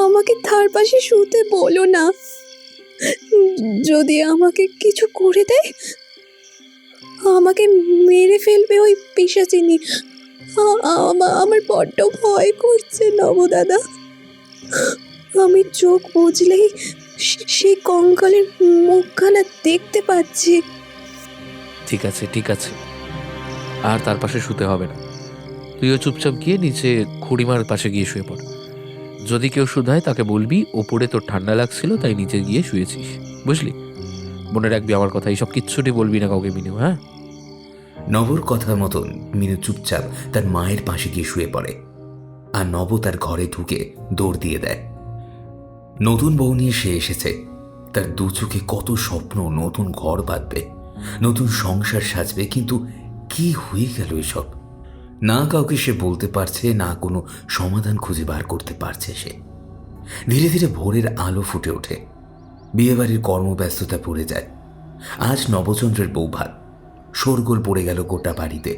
আমাকে তার পাশে শুতে বলো না। যদি আমাকে কিছু করে দেয়, আমাকে মেরে ফেলবে ওই পিশাচিনি। আমার বড্ড ভয় করছে নবদাদা। আমি চোখ বুঝলেই সেই কঙ্কালের মুখখানা দেখতে পাচ্ছি। ঠিক আছে ঠিক আছে, আর তার পাশে শুতে হবে না। তুইও চুপচাপ গিয়ে নিচে খুড়িমার পাশে গিয়ে শুয়ে পড়। যদি কেউ শুধায় তাকে বলবি ওপরে তোর ঠান্ডা লাগছিল তাই নিচে গিয়ে শুয়েছিস, বুঝলি? মনে রাখবি আমার কথা, এইসব কিচ্ছুটি বলবি না কাউকে মিনু, হ্যাঁ? নবর কথা মতন মিনু চুপচাপ তার মায়ের পাশে গিয়ে শুয়ে পড়ে, আর নব তার ঘরে ঢুকে দৌড় দিয়ে দেয়। নতুন বউ নিয়ে সে এসেছে, তার দু চোখে কত স্বপ্ন, নতুন ঘর বাঁধবে, নতুন সংসার সাজবে, কিন্তু কি হয়ে গেল এসব? না কাউকে সে বলতে পারছে, না কোনো সমাধান খুঁজে বার করতে পারছে সে। ধীরে ধীরে ভোরের আলো ফুটে ওঠে, বিয়েবাড়ির কর্মব্যস্ততা পড়ে যায়। আজ নবচন্দ্রের বৌভাত, শোরগোল পড়ে গেল গোটা বাড়িতে।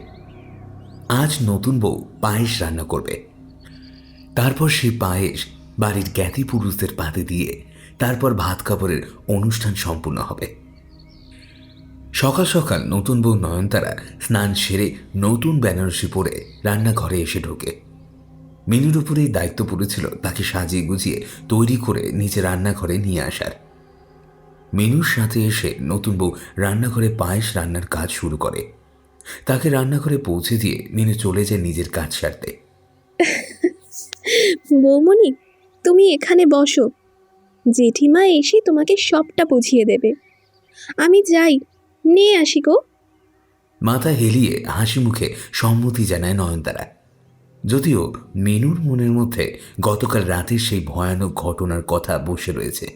আজ নতুন বউ পায়েস রান্না করবে, তারপর সেই পায়েস বাড়ির জ্ঞাতি পুরুষদের পাতে দিয়ে তারপর ভাত কাপড়ের অনুষ্ঠান সম্পূর্ণ হবে। সকাল সকাল নতুন বউ নয়নতারা স্নান সেরে নতুন বেনারসি পরে রান্নাঘরে এসে ঢোকে। মিনুর উপরেই দায়িত্ব পড়েছিল তাকে সাজিয়ে গুজিয়ে তৈরি করে নিচে রান্নাঘরে নিয়ে আসার। মিনুর সাথে এসে নতুন বউ রান্নাঘরে পায়েস রান্নার কাজ শুরু করে। তাকে রান্নাঘরে পৌঁছে দিয়ে মিনু চলে যায় নিজের কাজ সারতে। বৌমনি, তুমি এখানে বসো, জেঠিমা এসে তোমাকে সবটা বুঝিয়ে দেবে। আমি যাই, নিয়ে আসি গো। মাথা হেলিয়ে হাসি মুখে সম্মতি জানায় নয়নতারা। যদিও মিনুর মনের মধ্যে গতকাল রাতের সেই ভয়ানক ঘটনার কথা বসে রয়েছে,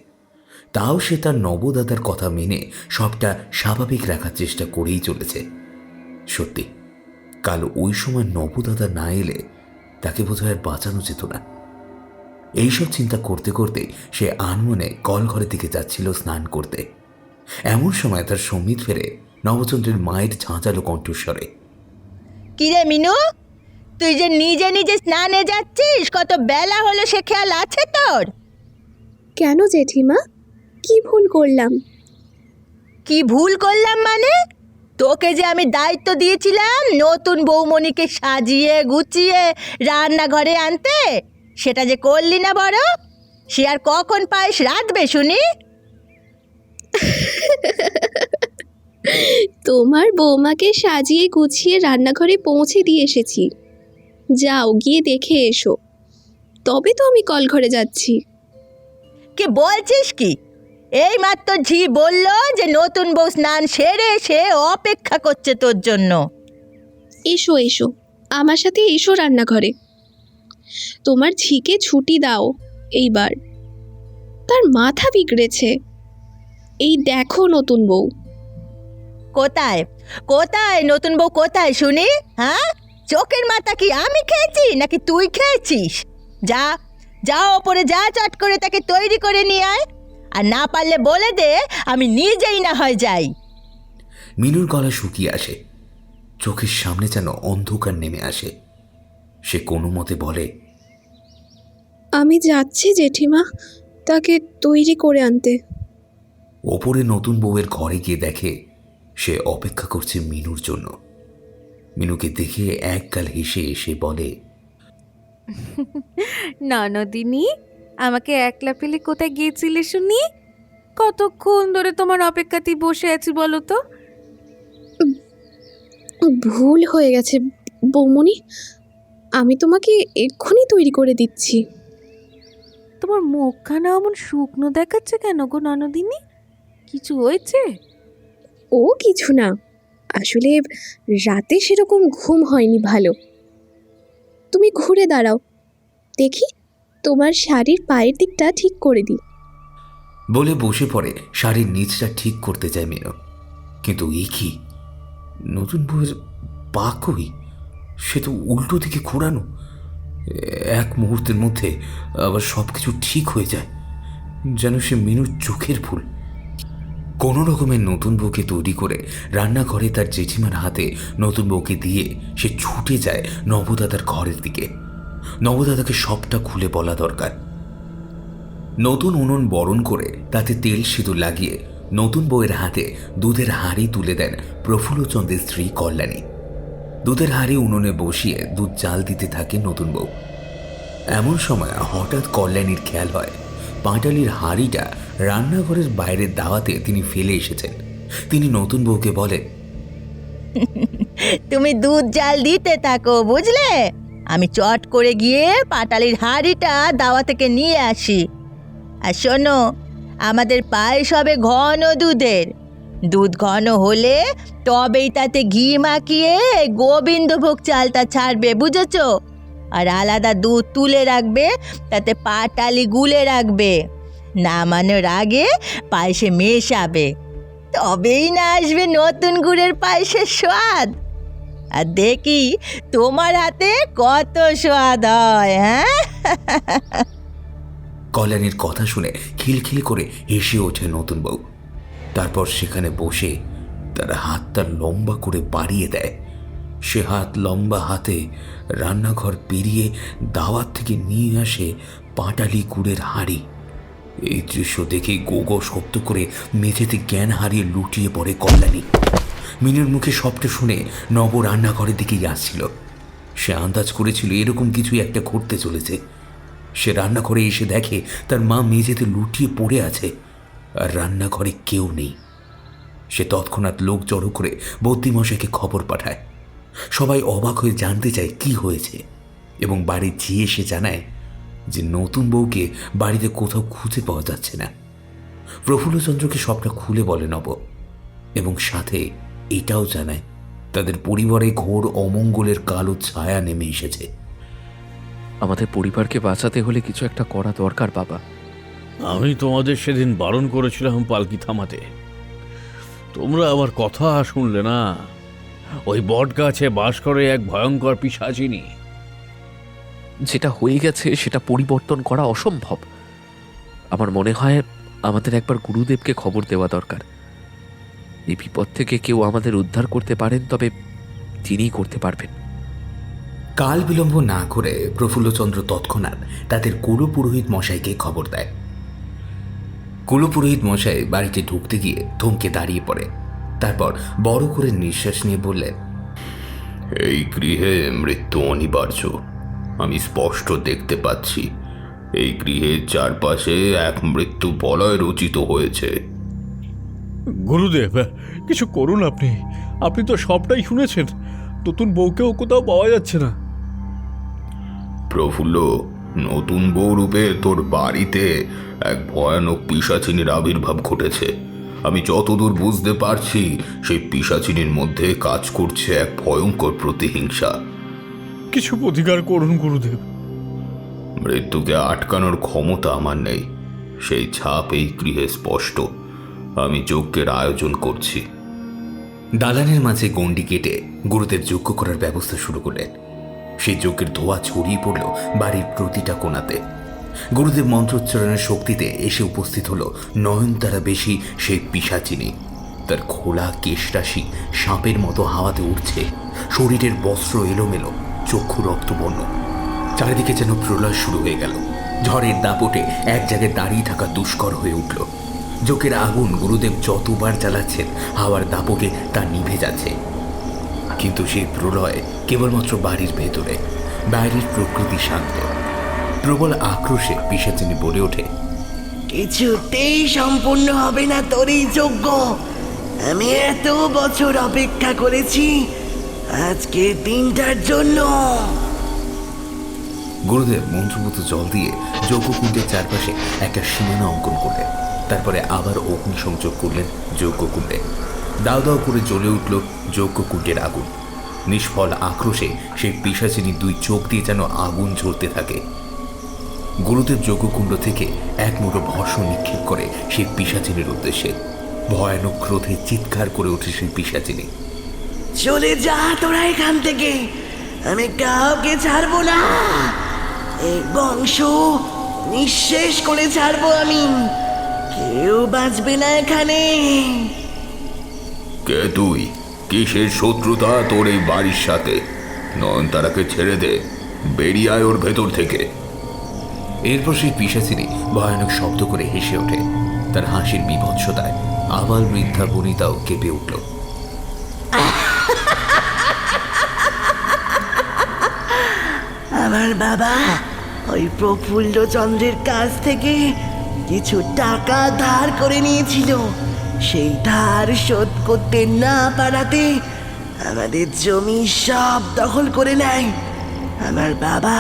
তাও সে তার নবদাদার কথা মেনে সবটা স্বাভাবিক রাখার চেষ্টা করেই চলেছে। সত্যি, কাল ওই সময় নবদাদা না এলে তাকে বোধহয় আর বাঁচানো যেত না। এইসব চিন্তা করতে করতে সে আনমনে কলঘরের দিকে যাচ্ছিল স্নান করতে। এমন সময় তার সম্মিত ফেরে নবচন্দ্রের মায়ের ঝাঁঝালো কণ্ঠস্বরে। কিরে মিনু, তুই যে নিজে নিজে স্নানে যাচ্ছিস, কত বেলা হলো সে খেয়াল আছে তোর? কেন জেঠিমা, কি ভুল করলাম? কি ভুল করলাম মানে? তোকে যে আমি দায়িত্ব দিয়েছিলাম নতুন বৌমণিকে সাজিয়ে গুছিয়ে রান্নাঘরে আনতে, সেটা যে করলি না বড়। সে আর কখন পায়েস রাঁধবে শুনি? তোমার বৌমাকে সাজিয়ে গুছিয়ে রান্নাঘরে পৌঁছে দিয়ে এসেছি। যাও গিয়ে দেখে এসো, তবে তো আমি কলঘরে যাচ্ছি। কি বলছিস কি? এই মাত্র ঝি বলল যে নতুন বউ স্নান সেরে এসে অপেক্ষা করছে তোর জন্য। এসো এসো, আমার সাথে এসো রান্নাঘরে। তোমার ঝিকে ছুটি দাও এইবার, তার মাথা বিগড়েছে। এই দেখো নতুন বউ। কোথায় কোথায় নতুন বউ কোথায় শুনি? হ্যাঁ, চোখের মাথা কি আমি খেয়েছি নাকি তুই খেয়েছিস? যা যা ওপরে যা, চট করে তাকে তৈরি করে নিয়ে আয়, আর না পারলে বলে দে আমি নিজেই না হয় যাই। মিনুর গলা শুকিয়ে আসে, চোখের সামনে যেন অন্ধকার নেমে আসে। সে কোনো মতে বলে, আমি যাচ্ছি জেঠিমা, তাকে তৈরি করে আনতে। ওপরে নতুন বউয়ের ঘরে গিয়ে দেখে সে অপেক্ষা করছে মিনুর জন্য। মিনুকে দেখে একগাল হেসে এসে বলে, ননদিনী, আমাকে একলা ফেলে কোথায় গিয়েছিলে শুনি? কতক্ষণ ধরে তোমার অপেক্ষাতেই বসে আছি বলো তো। ভুল হয়ে গেছে বৌমনি, আমি তোমাকে এক্ষুনি তৈরি করে দিচ্ছি। তোমার মুখখানা এমন শুকনো দেখাচ্ছে কেন গো ননদিনী? কিছু হয়েছে? ও কিছু না, আসলে রাতে সেরকম ঘুম হয়নি ভালো, তুমি ঘুরে দাঁড়াও, দেখি তোমার শাড়ির পায়ের দিকটা ঠিক করে দিই। বলে বসে পড়ে শাড়ির নিচটা ঠিক করতে যায় মেনু। কিন্তু এ কি, নতুন বউয়ের পা কই? সে তো উল্টো দিকে ঘোরানো। এক মুহূর্তের মধ্যে আবার সব কিছু ঠিক হয়ে যায়, যেন সে মেনুর চোখের ফুল। কোনো রকমের নতুন বউকে তৈরি করে রান্নাঘরে তার জেঠিমার হাতে নতুন বউকে দিয়ে সে ছুটে যায় নবদাদার ঘরের দিকে। নবদাদাকে সবটা খুলে বলা দরকার। নতুন উনুন বরণ করে তাতে তেল সিঁদুর লাগিয়ে নতুন বউয়ের হাতে দুধের হাঁড়ি তুলে দেন প্রফুল্লচন্দ্রের স্ত্রী কল্যাণী। দুধের হাঁড়ি উনুনে বসিয়ে দুধ জাল দিতে থাকে নতুন বউ। এমন সময় হঠাৎ কল্যাণীর খেয়াল হয় পাটালির হাঁড়িটা রান্নাঘরের বাইরের দাওয়াতে তিনি ফেলে এসেছেন। তিনি নতুন বউকে বলেন, তুমি দুধ জাল দিতে থাকো, বুঝলে? আমি চট করে গিয়ে পাটালির হাঁড়িটা দাওয়া থেকে নিয়ে আসি। আর শোনো, আমাদের পায়েস হবে ঘন দুধের। দুধ ঘন হলে তবেই তাতে ঘি মাখিয়ে গোবিন্দভোগ চালটা ছাড়বে, বুঝেছো? আর আলাদা দুধ তুলে রাখবে, তাতে পাটালি গুলে রাখবে। নামানোর আগে পায়েসে মেশাবে, তবেই না আসবে নতুন গুড়ের পায়েসের স্বাদ। আর দেখি তোমার হাতে কত স্বাদ হয়। হ্যাঁ, কল্যাণীর কথা শুনে খিলখিল করে হেসে ওঠে নতুন বউ। তারপর সেখানে বসে তার হাতটা লম্বা করে বাড়িয়ে দেয়। সে হাত লম্বা হাতে রান্নাঘর পেরিয়ে দাওয়াত থেকে নিয়ে আসে পাটালি গুড়ের হাঁড়ি। এই দৃশ্য দেখে গোগো শব্দ করে মেঝেতে জ্ঞান হারিয়ে লুটিয়ে পড়ে কল্যাণী। মিনুর মুখে সবটা শুনে নব রান্নাঘরের দিকেই আসছিল। সে আন্দাজ করেছিল এরকম কিছুই একটা ঘটতে চলেছে। সে রান্নাঘরে এসে দেখে তার মা মেঝেতে লুটিয়ে পড়ে আছে, আর রান্নাঘরে কেউ নেই। সে তৎক্ষণাৎ লোক জড়ো করে বদ্যিমশাইকে খবর পাঠায়। সবাই অবাক হয়ে জানতে চায় কি হয়েছে, এবং বাড়ি যেয়ে সে জানায় যে নতুন বউকে বাড়িতে কোথাও খুঁজে পাওয়া যাচ্ছে না। প্রফুল্লচন্দ্রকে সবটা খুলে বলে নব, এবং সাথে এটাও জানায় তাদের পরিবারে ঘোর অমঙ্গলের কালো ছায়া নেমে এসেছে। আমাদের পরিবারকে বাঁচাতে হলে কিছু একটা করা দরকার বাবা। আমি তোমাদের সেদিন বারণ করেছিলাম পালকি থামাতে, তোমরা আবার কথা শুনলে না। ওই বট গাছে বাস করে এক ভয়ঙ্কর পিশাচিনী। যেটা হয়ে গেছে সেটা পরিবর্তন করা অসম্ভব। আমার মনে হয় আমাদের একবার গুরুদেবকে খবর দেওয়া দরকার। এই বিপদ থেকে কেউ আমাদের উদ্ধার করতে পারেন, তবে তিনিই করতে পারবেন। কাল বিলম্ব না করে প্রফুল্লচন্দ্র তৎক্ষণাৎ তাদের কুলপুরোহিত মশাইকে খবর দেয়। কুলপুরোহিত মশাই বাড়িতে ঢুকতে গিয়ে থমকে দাঁড়িয়ে পড়ে। তারপর বড় করে নিঃশ্বাস নিয়ে বললেন, এই গৃহে মৃত্যু অনিবার্য। আমি স্পষ্ট দেখতে পাচ্ছি এই গৃহের চারপাশে এক মৃত্যু বলয় রচিত হয়েছে। গুরুদেব, কিছু করুন আপনি। আপনি তো সবটাই শুনেছেন। নতুন বউকেও কোথাও পাওয়া যাচ্ছে না। প্রফুল্ল, নতুন বউ রূপে তোর বাড়িতে এক ভয়ানক পিশাচিনীর আবির্ভাব ঘটেছে। আমি যতদূর বুঝতে পারছি সেই পিশাচিনীর মধ্যে কাজ করছে এক ভয়ঙ্কর প্রতিহিংসা। কিছু প্রতিকার করুন গুরুদেব। মৃত্যুকে আটকানোর ক্ষমতা আমার নেই, সেই ছাপ এই গৃহে স্পষ্ট। আমি যজ্ঞের আয়োজন করছি। দালানের মাঝে গণ্ডি কেটে গুরুদেব যজ্ঞ করার ব্যবস্থা শুরু করলেন। সেই যজ্ঞের ধোঁয়া ছড়িয়ে পড়ল বাড়ির প্রতিটা কোণাতে। গুরুদেব মন্ত্রোচ্চারণের শক্তিতে এসে উপস্থিত হল নয়নতারা বেশি সেই পিশাচিনী। তার খোলা কেশরাশি সাপের মতো হাওয়াতে উঠছে, শরীরের বস্ত্র এলোমেলো, চক্ষু রক্তবর্ণ। চারিদিকে যেন প্রলয় শুরু হয়ে গেল। ঝড়ের দাপটে এক জায়গায় দাঁড়িয়ে থাকা দুষ্কর হয়ে উঠল। যজ্ঞের আগুন গুরুদেব যতবার জ্বালাচ্ছেন হাওয়ার দাপকে তা নিভে যাচ্ছে। কিন্তু সেই প্রলয় কেবলমাত্র বাড়ির ভেতরে, বাইরের প্রকৃতি শান্ত। প্রবল আক্রোশে পিশাচিনী বলে ওঠে, কিছুতেই সম্পূর্ণ হবে না তোর এই যজ্ঞ। আমি এত বছর অপেক্ষা করেছি আজকে দিনটার জন্য। গুরুদেব মন্ত্রপুত জল দিয়ে যজ্ঞকুণ্ডের চারপাশে একটা সীমানা অঙ্কন করলেন। তারপরে আবার অগ্নিসংযোগ করলেন যজ্ঞকুণ্ডে। দাও দাও করে জ্বলে উঠল যজ্ঞকুণ্ডের আগুন। নিষ্ফল আক্রোশে সেই পিশাচিনীর দুই চোখ দিয়ে যেন আগুন ঝরতে থাকে। গুরুদেব যজ্ঞকুণ্ড থেকে এক মুঠো ভস্ম নিক্ষেপ করে সেই পিশাচিনীর উদ্দেশ্যে। ভয়ানক ক্রোধে চিৎকার করে ওঠে সেই পিশাচিনী। চলে যা তোরা এখান থেকে, আমি কাউকে ছাড়বো না। এই বংশ নিঃশেষ করে ছাড়বো আমি, কেউ বাঁচবে না এখানে। কে তুই? কিসের শত্রুতা তোর এই বাড়ির সাথে? নয়নতারাকে ছেড়ে দে, বেরিয়ে আয় ওর ভেতর থেকে। এরপর সেই পিশাচিনী ভয়ানক শব্দ করে হেসে ওঠে। তার হাসির বিভৎসতায় আবাল বৃদ্ধা বনিতাও কেঁপে উঠল। আমার বাবা ওই প্রফুল্লচন্দ্রের কাছ থেকে কিছু টাকা ধার করে নিয়েছিল। সেই ধার শোধ করতে না পারাতে আমাদের জমি সব দখল করে নেয়। আমার বাবা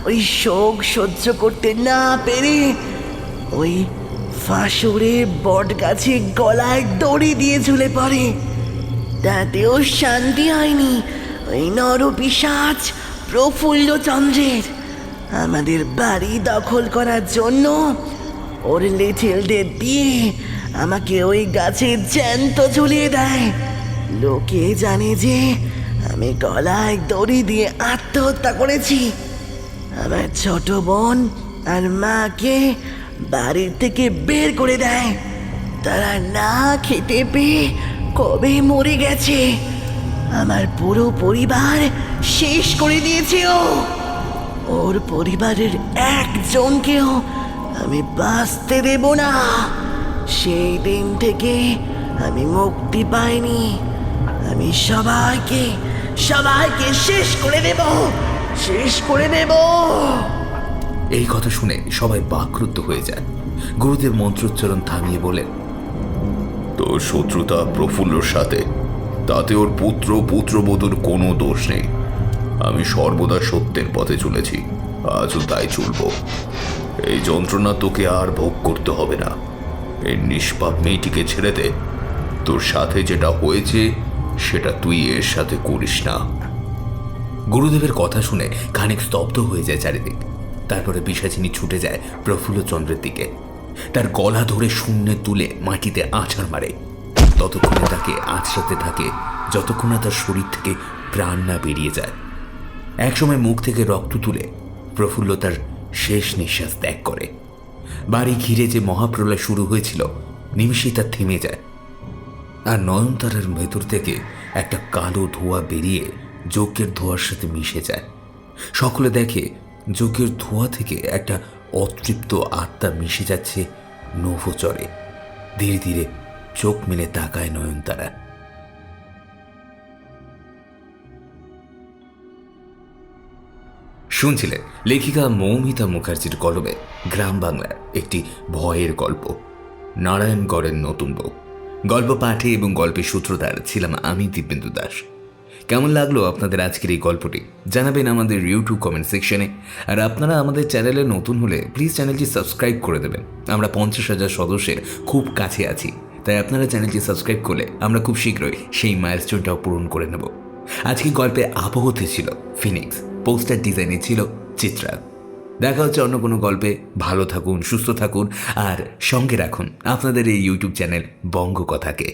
ওই শোক সহ্য করতে না পেরে ওই ফাঁসুরে বট গাছে গলায় দড়ি দিয়ে ঝুলে পড়ে। তাতেও শান্তি হয়নি ওই নরপিশাচ প্রফুল্লচন্দ্রের। আমাদের বাড়ি দখল করার জন্য ওর লেঠেলদের দিয়ে আমাকে ওই গাছে জ্যান্ত ঝুলিয়ে দেয়। লোকে জানে যে আমি গলায় দড়ি দিয়ে আত্মহত্যা করেছি। আমার ছোট বোন আর মাকে বাড়ির থেকে বের করে দেয়। তারা না খেতে পেয়ে কবে মরে গেছে। আমার পুরো পরিবার শেষ করে দিয়েছে ও। ওর পরিবারের একজনকেও আমি বাঁচতে দেব না। সেই দিন থেকে আমি মুক্তি পাইনি। আমি সবাইকে শেষ করে দেব, শেষ করে দেব। এই কথা শুনে সবাই বাকরুদ্ধ হয়ে যায়। গুরুদেব মন্ত্রোচ্চারণ থামিয়ে বলেন, তোর শত্রুতা প্রফুল্লর সাথে, তাতে ওর পুত্রবধূর কোনো দোষ নেই। আমি সর্বদা সত্যের পথে চলেছি, আজও তাই চলব। এই যন্ত্রণা তোকে আর ভোগ করতে হবে না। এই নিষ্পাপ মেয়েটিকে ছেড়ে দে। তোর সাথে যেটা হয়েছে সেটা তুই এর সাথে করিস না। গুরুদেবের কথা শুনে খানিক স্তব্ধ হয়ে যায় চারিদিক। তারপরে পিশাচিনী ছুটে যায় প্রফুল্লচন্দ্রের দিকে। তার গলা ধরে শূন্যে তুলে মাটিতে আছাড় মারে। ততক্ষণে তাকে আছড়াতে থাকে যতক্ষণ না তার শরীর থেকে প্রাণ না বেরিয়ে যায়। একসময় মুখ থেকে রক্ত তুলে প্রফুল্ল তার শেষ নিঃশ্বাস ত্যাগ করে। বাড়ি ঘিরে যে মহাপ্রলয় শুরু হয়েছিল নিমিষেই তা থেমে যায়। আর নয়নতারার ভেতর থেকে একটা কালো ধোঁয়া বেরিয়ে যজ্ঞের ধোঁয়ার সাথে মিশে যায়। সকলে দেখে যজ্ঞের ধোঁয়া থেকে একটা অতৃপ্ত আত্মা মিশে যাচ্ছে নভোচরে। ধীরে ধীরে চোখ মেলে তাকায় নয়নতারা। শুনছিলেন লেখিকা মৌমিতা মুখার্জির কলমে গ্রাম বাংলার একটি ভয়ের গল্প, নারায়ণগড়ের নতুন বউ। গল্প পাঠে এবং গল্পের সূত্রধার ছিলাম আমি দিব্যেন্দু দাস। কেমন লাগলো আপনাদের আজকের এই গল্পটি জানাবেন আমাদের ইউটিউব কমেন্ট সেকশনে। আর আপনারা আমাদের চ্যানেলে নতুন হলে প্লিজ চ্যানেলটি সাবস্ক্রাইব করে দেবেন। আমরা 50,000 সদস্যের খুব কাছে আছি, তাই আপনারা চ্যানেলটি সাবস্ক্রাইব করলে আমরা খুব শীঘ্রই সেই মাইলস্টোনটাও পূরণ করে নেব। আজকে গল্পে আবহতে ছিল ফিনিক্স, পোস্টার ডিজাইনে ছিল চিত্রা। দেখা হচ্ছে অন্য কোনো গল্পে। ভালো থাকুন, সুস্থ থাকুন আর সঙ্গে রাখুন আপনাদের এই ইউটিউব চ্যানেল বঙ্গ কথাকে।